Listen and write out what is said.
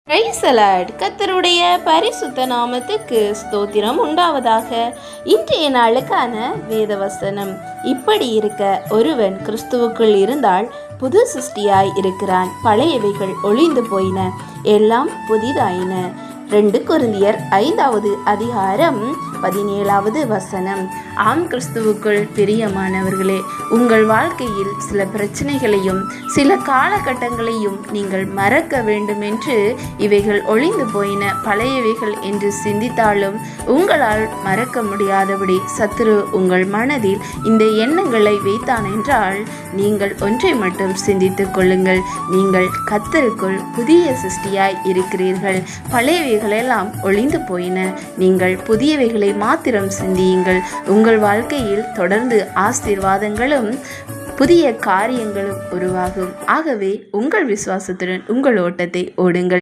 Praise the Lord. கர்த்தருடைய பரிசுத்த நாமத்துக்கு ஸ்தோத்திரம் உண்டாவதாக. இன்றைய நாளுக்கான வேத வசனம் இப்படி இருக்க, ஒருவன் கிறிஸ்துவுக்குள் இருந்தால் புது சிருஷ்டியாய் இருக்கிறான், பழையவைகள் ஒளிந்து போயின, எல்லாம் புதிதாயின. 2 கொரிந்தியர் 5வது அதிகாரம் 17வது வசனம். ஆம், கிறிஸ்துவுக்குள் பிரியமானவர்களே, உங்கள் வாழ்க்கையில் சில பிரச்சனைகளையும் சில காலகட்டங்களையும் நீங்கள் மறக்க வேண்டும் என்று இவைகள் ஒளிந்து போயின, பழையவைகள் என்று சிந்தித்தாலும் உங்களால் மறக்க முடியாதபடி சத்துரு உங்கள் மனதில் இந்த எண்ணங்களை வைத்தான் என்றால், நீங்கள் ஒன்றை மட்டும் சிந்தித்துக் கொள்ளுங்கள். நீங்கள் கர்த்தருக்குள் புதிய சிருஷ்டியாய் இருக்கிறீர்கள். பழையவைகளெல்லாம் ஒளிந்து போயின, நீங்கள் புதியவைகளை மாத்திரம் சிந்தியுங்கள். உங்கள் வாழ்க்கையில் தொடர்ந்து ஆசீர்வாதங்களும் புதிய காரியங்களும் உருவாகும். ஆகவே உங்கள் விசுவாசத்துடன் உங்கள் ஓட்டத்தை ஓடுங்கள்.